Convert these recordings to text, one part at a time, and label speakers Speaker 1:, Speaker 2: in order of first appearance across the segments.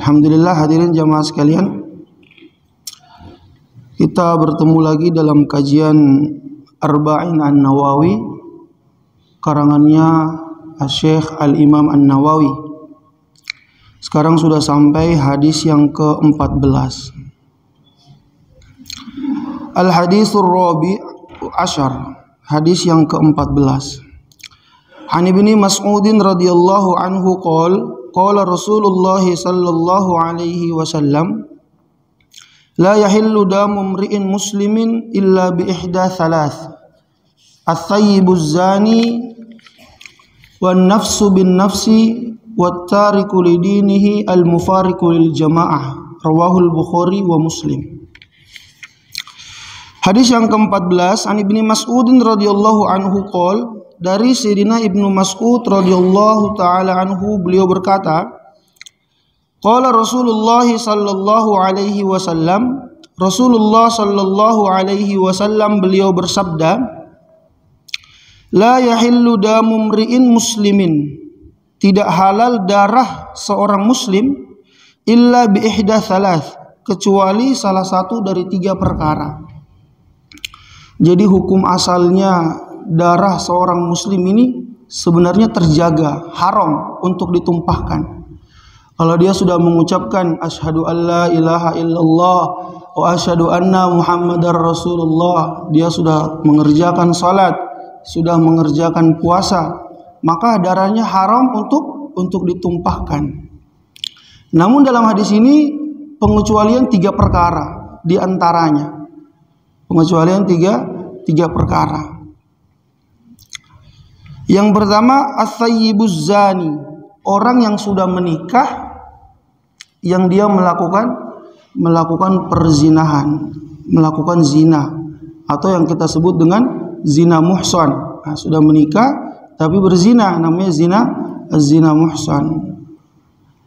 Speaker 1: Alhamdulillah hadirin jamaah sekalian, kita bertemu lagi dalam kajian Arba'in An-Nawawi karangannya Syekh Al-Imam An-Nawawi. Sekarang sudah sampai hadis yang ke-14. Al-Hadithur Rabi' Ashar, hadis yang ke-14. An Ibni Mas'udin radhiyallahu anhu qala Rasulullah sallallahu alaihi wasallam la yahillu damu mri'in muslimin illa bi ihda thalath at-thayyibuz zani wan nafsu bin nafsi wat tariku lidinihi al-mufariqu lil jamaah, rawahul Bukhari wa Muslim. Hadis yang ke-14, An Ibni Mas'udin radhiyallahu anhu qala, dari Sayyidina Ibnu Mas'ud radhiyallahu taala anhu, beliau berkata, qala Rasulullah sallallahu alaihi wasallam, Rasulullah sallallahu alaihi wasallam beliau bersabda, la yahillu damu mri'in muslimin, tidak halal darah seorang muslim, illa bi ihda thalath, kecuali salah satu dari 3 perkara. Jadi hukum asalnya darah seorang muslim ini sebenarnya terjaga, haram untuk ditumpahkan. Kalau dia sudah mengucapkan asyhadu alla ilaha illallah wa asyhadu anna muhammadar rasulullah, dia sudah mengerjakan salat, sudah mengerjakan puasa, maka darahnya haram untuk ditumpahkan. Namun dalam hadis ini pengecualian 3 perkara di antaranya. Pengecualian tiga perkara. Yang pertama, as-sayyibuz zani, orang yang sudah menikah yang dia melakukan perzinahan, melakukan zina, atau yang kita sebut dengan zina muhsan. Nah, sudah menikah tapi berzina, namanya zina muhsan.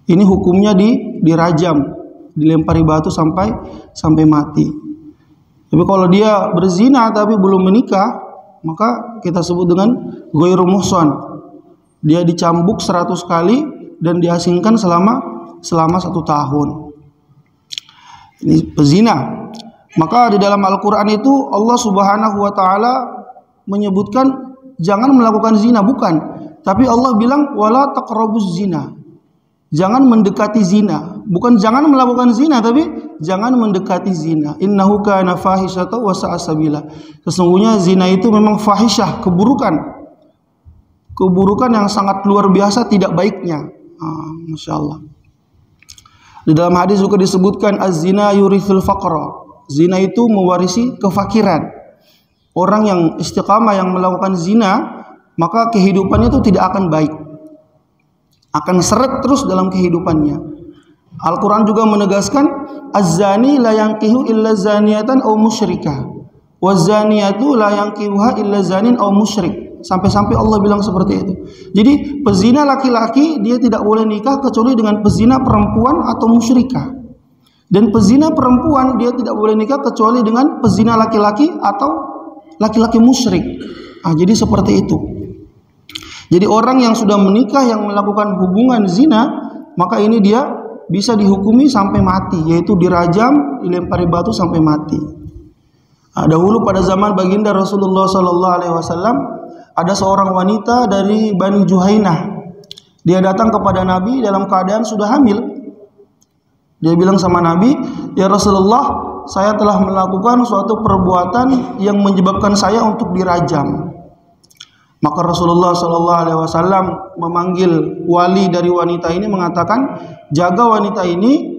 Speaker 1: Ini hukumnya dirajam, dilempari batu sampai mati. Tapi kalau dia berzina tapi belum menikah, maka kita sebut dengan ghairu muhsan. Dia dicambuk 100 kali dan diasingkan selama 1 tahun. Ini pezina. Maka di dalam Al-Qur'an itu Allah Subhanahu wa taala menyebutkan jangan melakukan zina, bukan. Tapi Allah bilang wala taqrabuz zina. Jangan mendekati zina. Bukan jangan melakukan zina, tapi jangan mendekati zina. Innahu kana fahisyatan wa sa'a sabila. Sesungguhnya zina itu memang fahisyah, keburukan. Keburukan yang sangat luar biasa, tidak baiknya. Masya Allah. Di dalam hadis juga disebutkan az-zina yurithul faqra. Zina itu mewarisi kefakiran. Orang yang istiqamah yang melakukan zina, maka kehidupannya itu tidak akan baik. Akan seret terus dalam kehidupannya. Al-Quran juga menegaskan az-zani la yankihu illa zaniyatan aw musyrikah wa zaniyatu la yankihuha illa zanin aw musyrik. Sampai-sampai Allah bilang seperti itu. Jadi pezina laki-laki dia tidak boleh nikah kecuali dengan pezina perempuan atau musyrikah. Dan pezina perempuan dia tidak boleh nikah kecuali dengan pezina laki-laki atau laki-laki musyrik. Jadi seperti itu. Jadi orang yang sudah menikah yang melakukan hubungan zina, maka ini dia bisa dihukumi sampai mati, yaitu dirajam, dilempari batu sampai mati. Dahulu pada zaman baginda Rasulullah SAW, ada seorang wanita dari Bani Juhainah. Dia datang kepada Nabi dalam keadaan sudah hamil. Dia bilang sama Nabi, ya Rasulullah, saya telah melakukan suatu perbuatan yang menyebabkan saya untuk dirajam. Maka Rasulullah SAW memanggil wali dari wanita ini, mengatakan, jaga wanita ini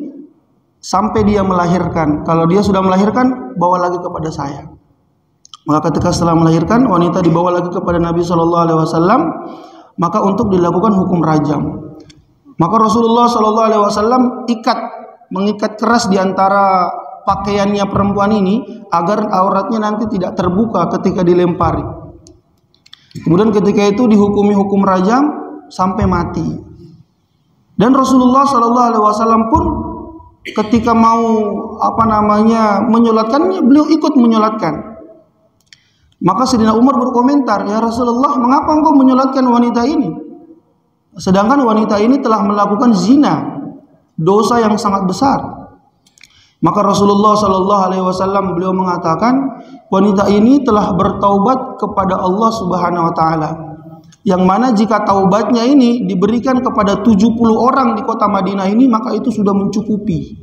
Speaker 1: sampai dia melahirkan. Kalau dia sudah melahirkan, bawa lagi kepada saya. Maka ketika setelah melahirkan, wanita dibawa lagi kepada Nabi SAW, maka untuk dilakukan hukum rajam. Maka Rasulullah SAW mengikat keras di antara pakaiannya perempuan ini agar auratnya nanti tidak terbuka ketika dilempari. Kemudian ketika itu dihukumi hukum rajam sampai mati. Dan Rasulullah SAW pun ketika mau menyolatkannya, beliau ikut menyolatkan. Maka Sayyidina Umar berkomentar, ya Rasulullah, mengapa engkau menyolatkan wanita ini? Sedangkan wanita ini telah melakukan zina dosa yang sangat besar. Maka Rasulullah Shallallahu Alaihi Wasallam beliau mengatakan, wanita ini telah bertaubat kepada Allah Subhanahu Wa Taala. Yang mana jika taubatnya ini diberikan kepada 70 orang di kota Madinah ini, maka itu sudah mencukupi.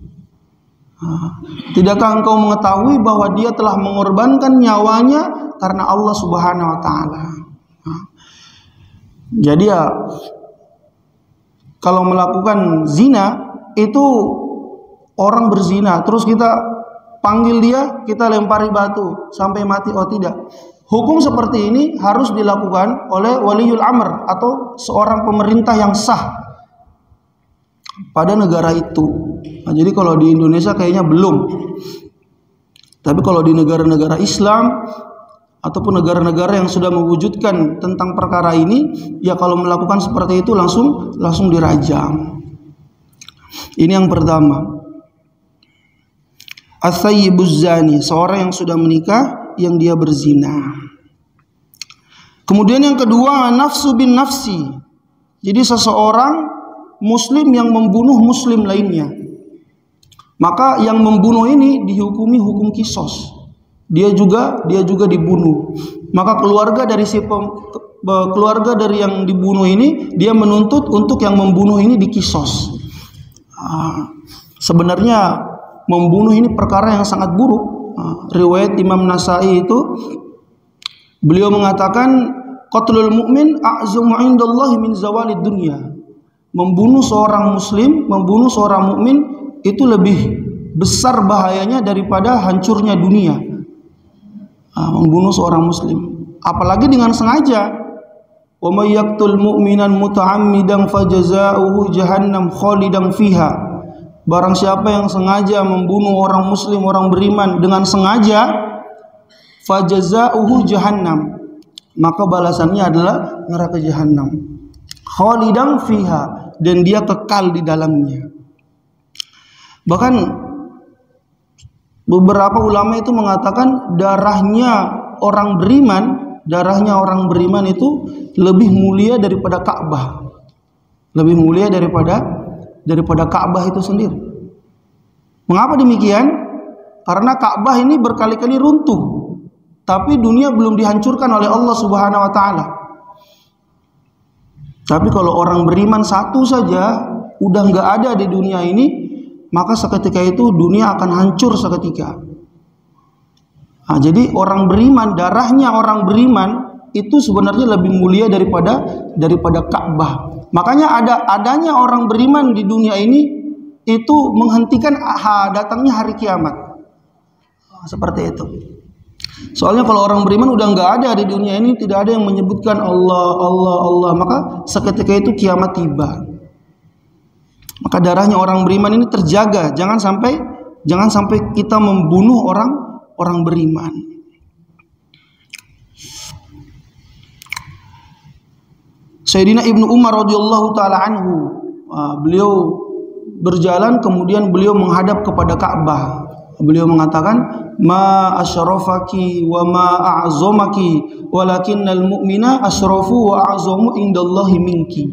Speaker 1: Tidakkah engkau mengetahui bahwa dia telah mengorbankan nyawanya karena Allah Subhanahu Wa Taala? Jadi ya, kalau melakukan zina itu orang berzina, terus kita panggil dia, kita lempari batu sampai mati, oh tidak. Hukum seperti ini harus dilakukan oleh waliul amr atau seorang pemerintah yang sah pada negara itu. Nah, jadi kalau di Indonesia kayaknya belum. Tapi kalau di negara-negara Islam ataupun negara-negara yang sudah mewujudkan tentang perkara ini, ya kalau melakukan seperti itu langsung dirajam. Ini yang pertama. As-sayyibuz zani, seorang yang sudah menikah yang dia berzina. Kemudian yang kedua, nafsu bin nafsi. Jadi seseorang muslim yang membunuh muslim lainnya. Maka yang membunuh ini dihukumi hukum kisos. Dia juga dibunuh. Maka keluarga dari yang dibunuh ini, dia menuntut untuk yang membunuh ini dikisos. Sebenarnya membunuh ini perkara yang sangat buruk. Riwayat Imam Nasai itu beliau mengatakan, qatlul mu'min a'zamu 'indallahi min zawalid dunya. Membunuh seorang muslim, membunuh seorang mukmin itu lebih besar bahayanya daripada hancurnya dunia. Membunuh seorang muslim, apalagi dengan sengaja. Wa may yaqtul mu'minan muta'ammidan fajazaohu jahannam khalidan fiha. Barang siapa yang sengaja membunuh orang muslim, orang beriman dengan sengaja, fajazaohu jahannam, maka balasannya adalah neraka jahanam. Khalidan fiha, dan dia kekal di dalamnya. Bahkan beberapa ulama itu mengatakan darahnya orang beriman itu lebih mulia daripada Ka'bah. Lebih mulia daripada Ka'bah itu sendiri. Mengapa demikian? Karena Ka'bah ini berkali-kali runtuh, tapi dunia belum dihancurkan oleh Allah Subhanahu Wa Taala. Tapi kalau orang beriman satu saja udah nggak ada di dunia ini, maka seketika itu dunia akan hancur seketika. Jadi orang beriman, darahnya orang beriman itu sebenarnya lebih mulia daripada Ka'bah. Makanya adanya orang beriman di dunia ini itu menghentikan datangnya hari kiamat. Seperti itu. Soalnya kalau orang beriman udah nggak ada di dunia ini, tidak ada yang menyebutkan Allah, Allah, Allah, maka seketika itu kiamat tiba. Maka darahnya orang beriman ini terjaga, jangan sampai kita membunuh orang beriman. Sayyidina Ibnu Umar radhiyallahu taala anhu, beliau berjalan kemudian beliau menghadap kepada Ka'bah. Beliau mengatakan, ma asyrafaki wa ma a'zamaki walakinnal mu'mina asyrafu wa a'zamu indallahi minki.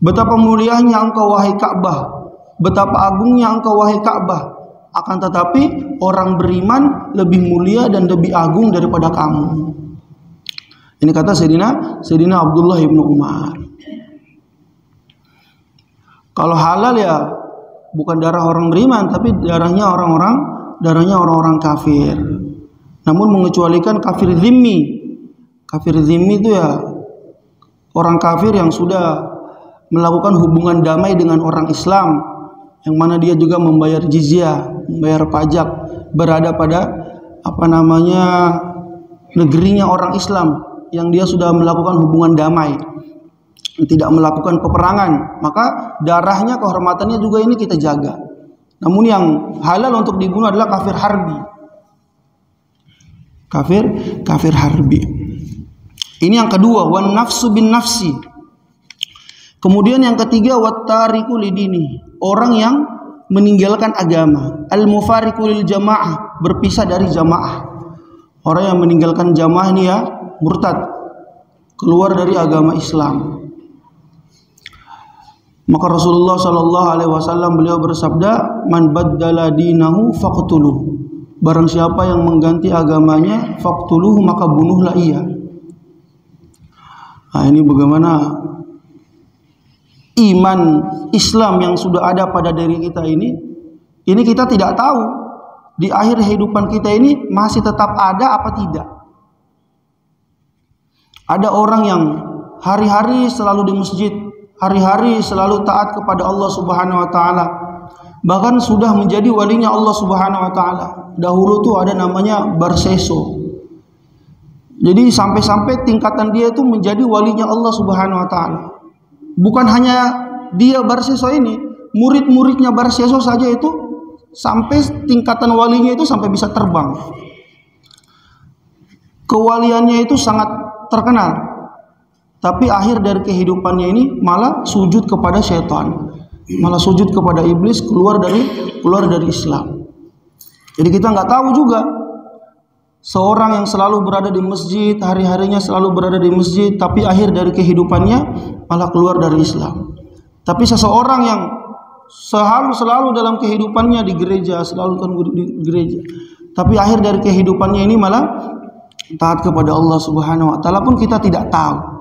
Speaker 1: Betapa mulianya engkau wahai Ka'bah, betapa agungnya engkau wahai Ka'bah, akan tetapi orang beriman lebih mulia dan lebih agung daripada kamu. Ini kata Sayyidina Abdullah ibnu Umar. Kalau halal ya bukan darah orang beriman, tapi darahnya orang-orang kafir. Namun mengecualikan kafir zimmi. Kafir zimmi itu ya orang kafir yang sudah melakukan hubungan damai dengan orang Islam, yang mana dia juga membayar jizyah, membayar pajak, berada pada negerinya orang Islam, yang dia sudah melakukan hubungan damai, tidak melakukan peperangan, maka darahnya, kehormatannya juga ini kita jaga. Namun yang halal untuk dibunuh adalah kafir harbi. Kafir harbi. Ini yang kedua, wan nafsu bin nafsi. Kemudian yang ketiga, wattariku lidini, orang yang meninggalkan agama, al-mufariqu lil jamaah, berpisah dari jamaah. Orang yang meninggalkan jamaah ini ya murtad, keluar dari agama Islam. Maka Rasulullah sallallahu alaihi wasallam beliau bersabda, "Man baddala dinahu faqtuluh." Barang siapa yang mengganti agamanya, faqtuluhu, maka bunuhlah ia. Nah, ini bagaimana iman Islam yang sudah ada pada diri kita ini kita tidak tahu di akhir kehidupan kita ini masih tetap ada apa tidak. Ada orang yang hari-hari selalu di masjid, hari-hari selalu taat kepada Allah Subhanahu wa taala, bahkan sudah menjadi walinya Allah Subhanahu wa taala. Dahulu tuh ada namanya barseso. Jadi sampai-sampai tingkatan dia itu menjadi walinya Allah Subhanahu wa taala. Bukan hanya dia barseso ini, murid-muridnya barseso saja itu sampai tingkatan walinya itu sampai bisa terbang. Kewaliannya itu sangat terkenal. Tapi akhir dari kehidupannya ini malah sujud kepada syaitan, malah sujud kepada iblis, keluar dari Islam. Jadi kita nggak tahu juga seorang yang selalu berada di masjid, hari-harinya selalu berada di masjid, tapi akhir dari kehidupannya malah keluar dari Islam. Tapi seseorang yang selalu dalam kehidupannya di gereja, selalu di gereja, tapi akhir dari kehidupannya ini malah taat kepada Allah Subhanahu wa taala pun kita tidak tahu.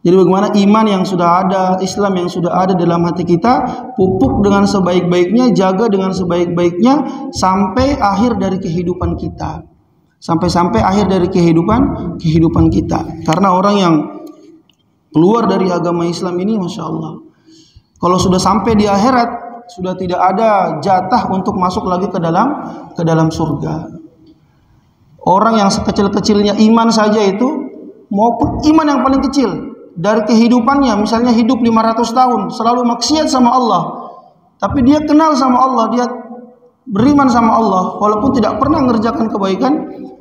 Speaker 1: Jadi bagaimana iman yang sudah ada, Islam yang sudah ada dalam hati kita, pupuk dengan sebaik-baiknya, jaga dengan sebaik-baiknya sampai akhir dari kehidupan kita. Sampai akhir dari kehidupan kita. Karena orang yang keluar dari agama Islam ini, Masya Allah, kalau sudah sampai di akhirat, sudah tidak ada jatah untuk masuk lagi ke dalam surga. Orang yang sekecil-kecilnya iman saja itu, maupun iman yang paling kecil, dari kehidupannya, misalnya hidup 500 tahun, selalu maksiat sama Allah, tapi dia kenal sama Allah, dia beriman sama Allah, walaupun tidak pernah mengerjakan kebaikan,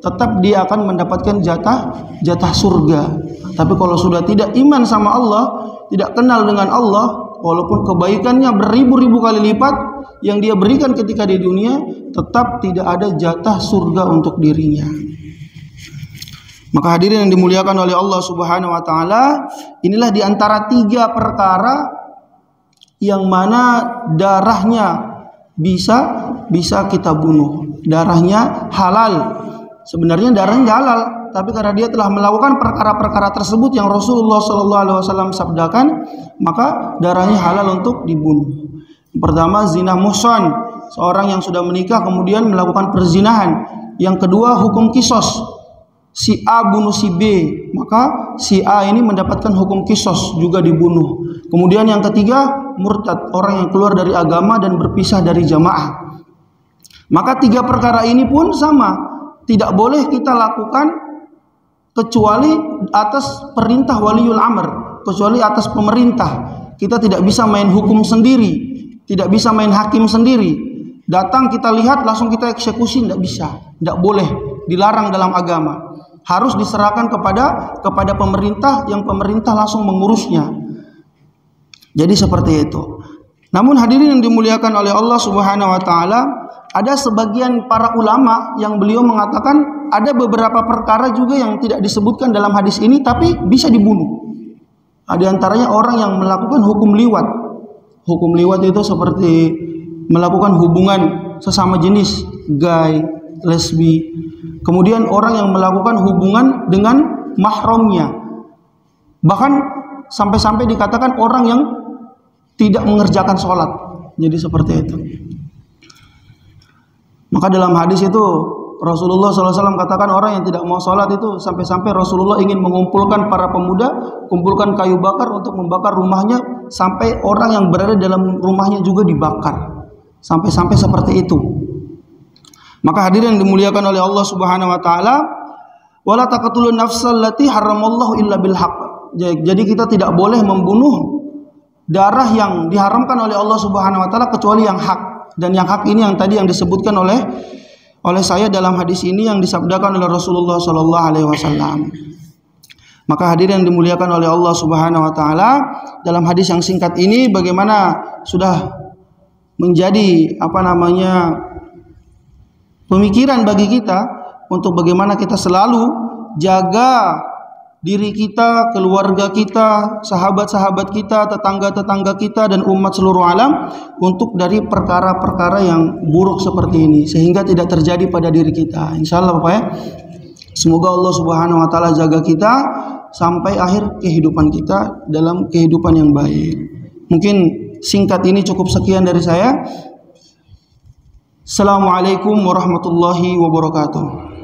Speaker 1: tetap dia akan mendapatkan jatah surga. Tapi kalau sudah tidak iman sama Allah, tidak kenal dengan Allah, walaupun kebaikannya beribu-ribu kali lipat yang dia berikan ketika di dunia, tetap tidak ada jatah surga untuk dirinya. Maka hadirin yang dimuliakan oleh Allah Subhanahu wa taala, inilah di antara 3 perkara yang mana darahnya bisa kita bunuh. Darahnya halal. Sebenarnya darahnya halal, tapi karena dia telah melakukan perkara-perkara tersebut yang Rasulullah sallallahu alaihi wasallam sabdakan, maka darahnya halal untuk dibunuh. Pertama, zina muhsan, seorang yang sudah menikah kemudian melakukan perzinahan. Yang kedua, hukum kisos, si A bunuh si B, maka si A ini mendapatkan hukum kisos, juga dibunuh. Kemudian yang ketiga, murtad, orang yang keluar dari agama dan berpisah dari jamaah. Maka 3 perkara ini pun sama, tidak boleh kita lakukan kecuali atas perintah waliul amr, kecuali atas pemerintah. Kita tidak bisa main hukum sendiri, tidak bisa main hakim sendiri. Datang kita lihat langsung kita eksekusi, tidak bisa, tidak boleh, dilarang dalam agama. Harus diserahkan kepada pemerintah, yang pemerintah langsung mengurusnya. Jadi seperti itu. Namun hadirin yang dimuliakan oleh Allah Subhanahu wa taala, ada sebagian para ulama yang beliau mengatakan ada beberapa perkara juga yang tidak disebutkan dalam hadis ini tapi bisa dibunuh. Ada antaranya orang yang melakukan hukum liwat. Hukum liwat itu seperti melakukan hubungan sesama jenis, gay, lesbi. Kemudian orang yang melakukan hubungan dengan mahramnya. Bahkan sampai-sampai dikatakan orang yang tidak mengerjakan sholat. Jadi seperti itu. Maka dalam hadis itu Rasulullah SAW katakan orang yang tidak mau sholat itu sampai-sampai Rasulullah ingin mengumpulkan para pemuda, kumpulkan kayu bakar untuk membakar rumahnya, sampai orang yang berada dalam rumahnya juga dibakar. Sampai-sampai seperti itu. Maka hadirin yang dimuliakan oleh Allah Subhanahu wa taala, wala taqtulun nafsal lati haramallahu illa bil haqq. Jadi kita tidak boleh membunuh darah yang diharamkan oleh Allah Subhanahu wa taala kecuali yang hak. Dan yang hak ini yang tadi yang disebutkan oleh saya dalam hadis ini yang disabdakan oleh Rasulullah sallallahu alaihi wasallam. Maka hadirin yang dimuliakan oleh Allah Subhanahu wa taala, dalam hadis yang singkat ini bagaimana sudah menjadi pemikiran bagi kita untuk bagaimana kita selalu jaga diri kita, keluarga kita, sahabat-sahabat kita, tetangga-tetangga kita, dan umat seluruh alam untuk dari perkara-perkara yang buruk seperti ini, sehingga tidak terjadi pada diri kita. Insya Allah Bapak ya. Semoga Allah Subhanahu wa Ta'ala jaga kita sampai akhir kehidupan kita dalam kehidupan yang baik. Mungkin singkat ini cukup sekian dari saya. Assalamualaikum warahmatullahi wabarakatuh.